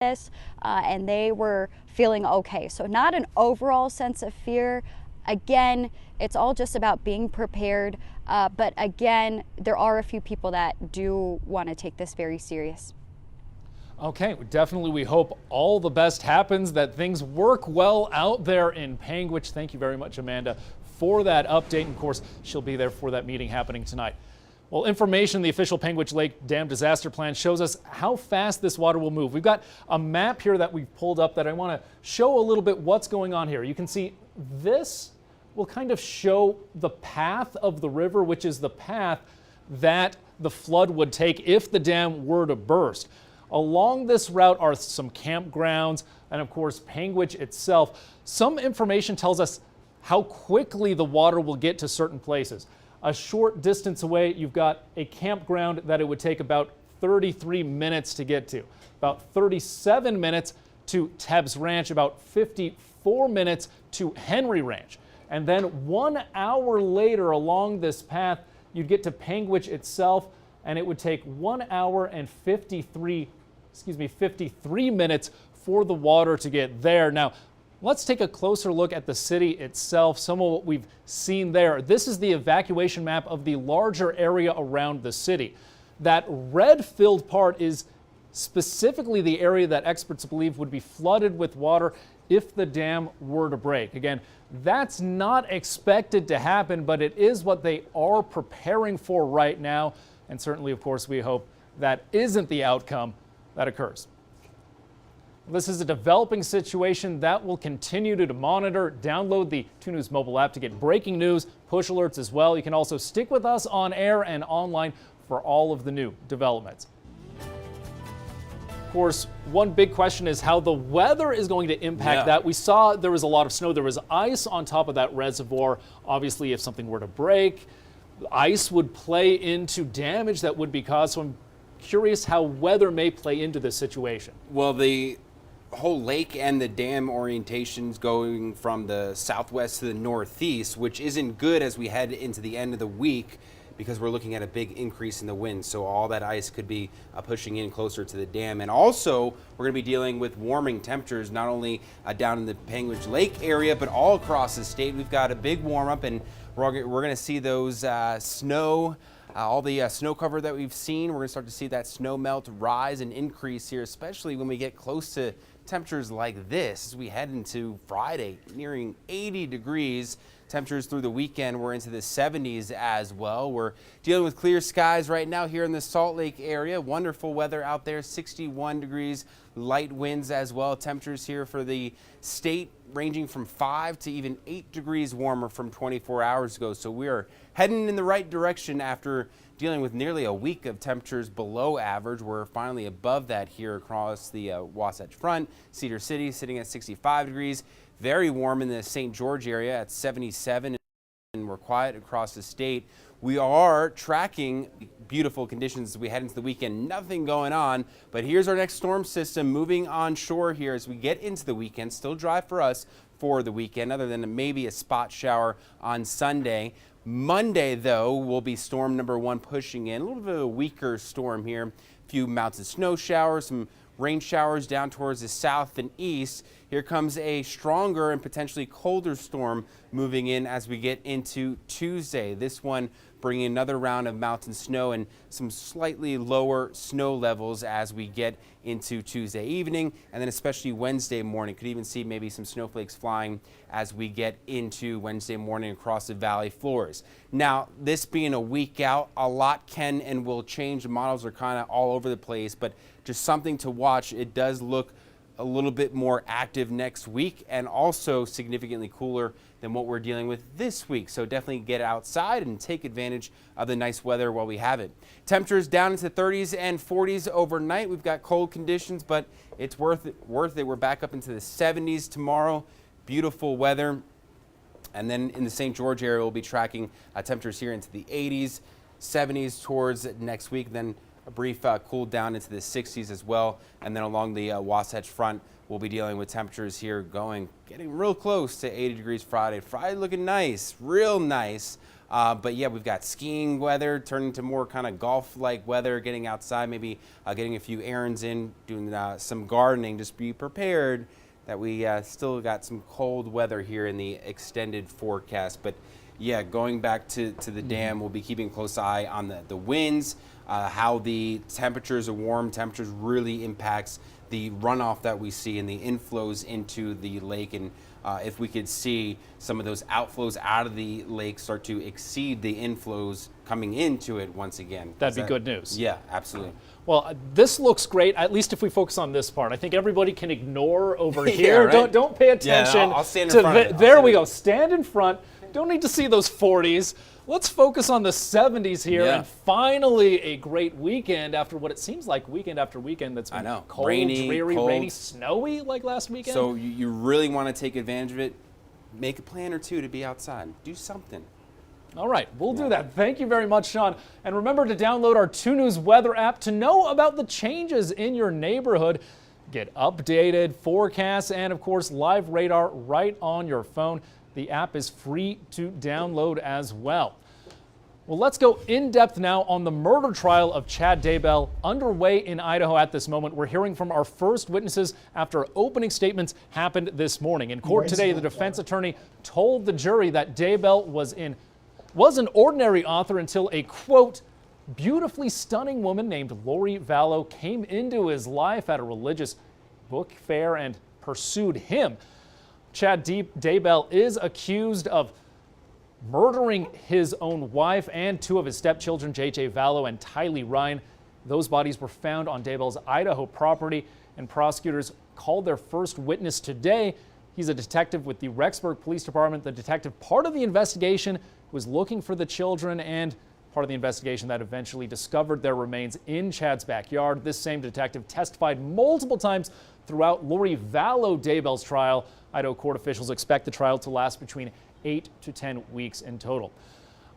this, and they were feeling okay. So not an overall sense of fear. Again, it's all just about being prepared. But again, there are a few people that do want to take this very serious. Okay, definitely we hope all the best happens, that things work well out there in Panguitch. Thank you very much, Amanda, for that update. And of course, she'll be there for that meeting happening tonight. Well, information, the official Panguitch Lake Dam disaster plan shows us how fast this water will move. We've got a map here that we've pulled up that I want to show a little bit what's going on here. You can see this will kind of show the path of the river, which is the path that the flood would take if the dam were to burst. Along this route are some campgrounds and, of course, Panguitch itself. Some information tells us how quickly the water will get to certain places. A short distance away, you've got a campground that it would take about 33 minutes to get to, about 37 minutes to Tebbs Ranch, about 54 minutes to Henry Ranch. And then 1 hour later along this path, you'd get to Panguitch itself, and it would take 1 hour and 53 minutes for the water to get there. Now, let's take a closer look at the city itself, some of what we've seen there. This is the evacuation map of the larger area around the city. That red-filled part is specifically the area that experts believe would be flooded with water if the dam were to break. Again, that's not expected to happen, but it is what they are preparing for right now. And certainly, of course, we hope that isn't the outcome that occurs. This is a developing situation that we'll continue to monitor. Download the 2 News mobile app to get breaking news, push alerts as well. You can also stick with us on air and online for all of the new developments. Of course, one big question is how the weather is going to impact that. We saw there was a lot of snow. There was ice on top of that reservoir. Obviously, if something were to break, ice would play into damage that would be caused. So I'm curious how weather may play into this situation. Well, the whole lake and the dam orientations going from the southwest to the northeast, which isn't good as we head into the end of the week because we're looking at a big increase in the wind. So all that ice could be pushing in closer to the dam. And also, we're going to be dealing with warming temperatures, not only down in the Panguitch Lake area, but all across the state. We've got a big warm up, and we're going to see those snow. All the snow cover that we've seen, we're going to start to see that snow melt rise and increase here, especially when we get close to temperatures like this as we head into Friday, nearing 80 degrees. Temperatures through the weekend, we're into the 70s as well. We're dealing with clear skies right now here in the Salt Lake area. Wonderful weather out there, 61 degrees, light winds as well. Temperatures here for the state ranging from 5 to even 8 degrees warmer from 24 hours ago. So we are heading in the right direction after dealing with nearly a week of temperatures below average. We're finally above that here across the Wasatch Front. Cedar City sitting at 65 degrees. Very warm in the St. George area at 77, and we're quiet across the state. We are tracking beautiful conditions as we head into the weekend. Nothing going on, but here's our next storm system moving onshore here as we get into the weekend. Still dry for us for the weekend, other than maybe a spot shower on Sunday. Monday, though, will be storm number 1 pushing in. A little bit of a weaker storm here. A few mountain snow showers, some rain showers down towards the south and east. Here comes a stronger and potentially colder storm moving in as we get into Tuesday. This one bringing another round of mountain snow and some slightly lower snow levels as we get into Tuesday evening, and then especially Wednesday morning. Could even see maybe some snowflakes flying as we get into Wednesday morning across the valley floors. Now, this being a week out, a lot can and will change. The models are kind of all over the place, but just something to watch. It does look a little bit more active next week and also significantly cooler than what we're dealing with this week. So definitely get outside and take advantage of the nice weather while we have it. Temperatures down into 30s and 40s overnight. We've got cold conditions, but it's worth it. We're back up into the 70s tomorrow. Beautiful weather. And then in the St. George area, we'll be tracking temperatures here into the 80s, 70s towards next week. Then a brief cool down into the 60s as well. And then along the Wasatch Front, we'll be dealing with temperatures here getting real close to 80 degrees Friday. Friday looking nice, real nice. But yeah, we've got skiing weather turning to more kind of golf-like weather, getting outside, maybe getting a few errands in, doing some gardening. Just be prepared that we still got some cold weather here in the extended forecast. But yeah, going back to the dam, we'll be keeping a close eye on the winds, how the temperatures, the warm temperatures really impacts the runoff that we see and the inflows into the lake. And if we could see some of those outflows out of the lake start to exceed the inflows coming into it once again. That'd be good news. Yeah, absolutely. Well, this looks great, at least if we focus on this part. I think everybody can ignore over here. Right? Don't pay attention. Yeah, I'll stand in front of it. There we go. Stand in front. Don't need to see those 40s. Let's focus on the 70s here, and finally a great weekend after what it seems like weekend after weekend that's been cold, dreary, cold, rainy, snowy like last weekend. So you really want to take advantage of it. Make a plan or two to be outside. Do something. All right, we'll do that. Thank you very much, Sean. And remember to download our 2 News weather app to know about the changes in your neighborhood. Get updated forecasts and, of course, live radar right on your phone. The app is free to download as well. Well, let's go in depth now on the murder trial of Chad Daybell underway in Idaho at this moment. We're hearing from our first witnesses after opening statements happened this morning. In court today, the defense attorney told the jury that Daybell was an ordinary author until a, quote, beautifully stunning woman named Lori Vallow came into his life at a religious book fair and pursued him. Chad Daybell is accused of murdering his own wife and 2 of his stepchildren, J.J. Vallow and Tylee Ryan. Those bodies were found on Daybell's Idaho property, and prosecutors called their first witness today. He's a detective with the Rexburg Police Department. The detective, part of the investigation, was looking for the children and part of the investigation that eventually discovered their remains in Chad's backyard. This same detective testified multiple times throughout Lori Vallow Daybell's trial. Idaho court officials expect the trial to last between 8 to 10 weeks in total.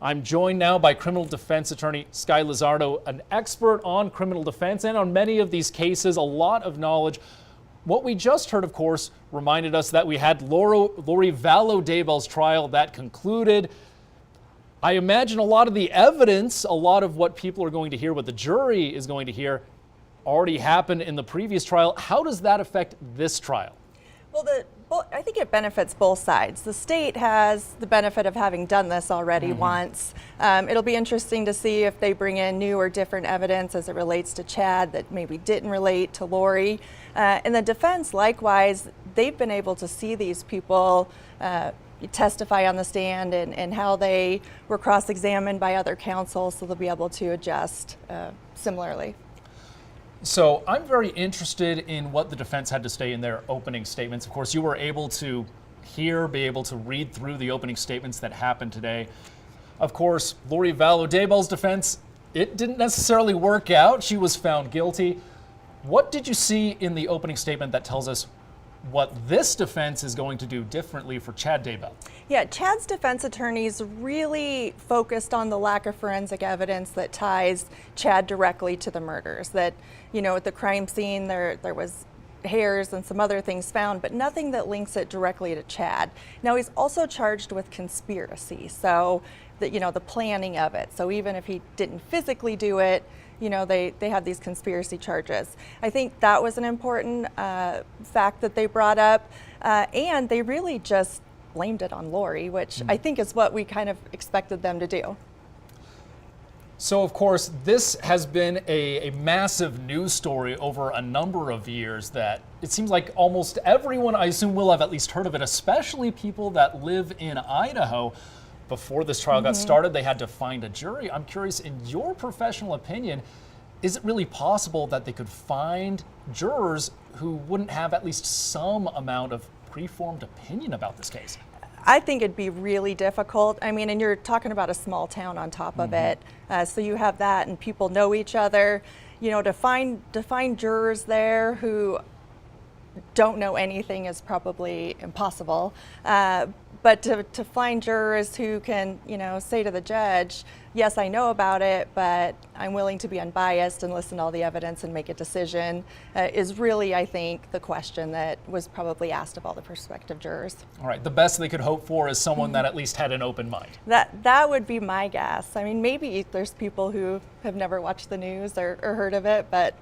I'm joined now by criminal defense attorney Skye Lazaro, an expert on criminal defense and on many of these cases, a lot of knowledge. What we just heard, of course, reminded us that we had Lori Vallow Daybell's trial that concluded. I imagine a lot of the evidence, a lot of what people are going to hear, what the jury is going to hear, already happened in the previous trial. How does that affect this trial? Well, I think it benefits both sides. The state has the benefit of having done this already once. It'll be interesting to see if they bring in new or different evidence as it relates to Chad that maybe didn't relate to Lori. And the defense, likewise, they've been able to see these people testify on the stand and how they were cross-examined by other counsel, so they'll be able to adjust similarly. So I'm very interested in what the defense had to say in their opening statements. Of course, you were able to be able to read through the opening statements that happened today. Of course, Lori Vallow Daybell's defense, it didn't necessarily work out. She was found guilty. What did you see in the opening statement that tells us what this defense is going to do differently for Chad Daybell? Yeah, Chad's defense attorneys really focused on the lack of forensic evidence that ties Chad directly to the murders. That, you know, at the crime scene there was hairs and some other things found, but nothing that links it directly to Chad. Now he's also charged with conspiracy, so that, you know, the planning of it. So even if he didn't physically do it, you know, they have these conspiracy charges. I think that was an important fact that they brought up, and they really just blamed it on Lori, which I think is what we kind of expected them to do. So, of course, this has been a massive news story over a number of years that it seems like almost everyone, I assume, will have at least heard of it, especially people that live in Idaho. Before this trial got started, they had to find a jury. I'm curious, in your professional opinion, is it really possible that they could find jurors who wouldn't have at least some amount of preformed opinion about this case? I think it'd be really difficult. I mean, and you're talking about a small town on top of it. So you have that, and people know each other. You know, to find jurors there who don't know anything is probably impossible. But to find jurors who can, say to the judge, yes, I know about it, but I'm willing to be unbiased and listen to all the evidence and make a decision is really, I think, the question that was probably asked of all the prospective jurors. All right, the best they could hope for is someone that at least had an open mind. That would be my guess. I mean, maybe there's people who have never watched the news or heard of it, but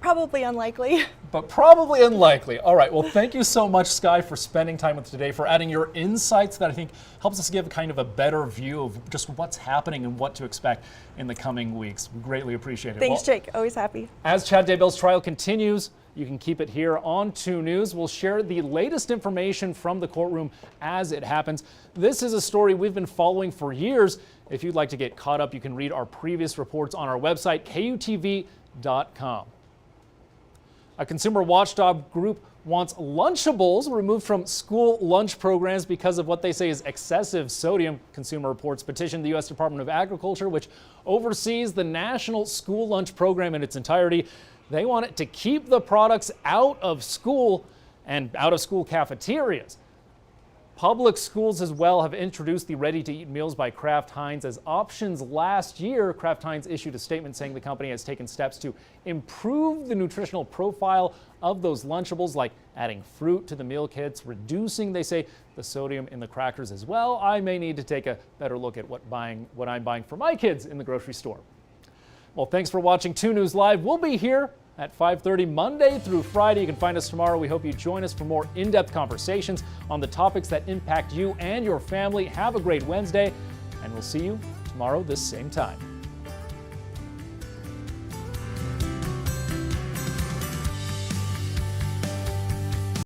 probably unlikely. But probably unlikely. All right, well, thank you so much, Skye, for spending time with us today, for adding your insights that I think helps us give kind of a better view of just what's happening and what to expect in the coming weeks. We greatly appreciate it. Thanks, Jake. Always happy. As Chad Daybell's trial continues, you can keep it here on 2 News. We'll share the latest information from the courtroom as it happens. This is a story we've been following for years. If you'd like to get caught up, you can read our previous reports on our website, KUTV.com. A consumer watchdog group wants Lunchables removed from school lunch programs because of what they say is excessive sodium. Consumer Reports petitioned the U.S. Department of Agriculture, which oversees the national school lunch program in its entirety. They want it to keep the products out of school and out of school cafeterias. Public schools as well have introduced the ready-to-eat meals by Kraft Heinz as options last year. Kraft Heinz issued a statement saying the company has taken steps to improve the nutritional profile of those Lunchables, like adding fruit to the meal kits, reducing, they say, the sodium in the crackers as well. I may need to take a better look at what I'm buying for my kids in the grocery store. Well, thanks for watching 2 News Live. We'll be here at 5:30 Monday through Friday. You can find us tomorrow. We hope you join us for more in-depth conversations on the topics that impact you and your family. Have a great Wednesday, and we'll see you tomorrow this same time.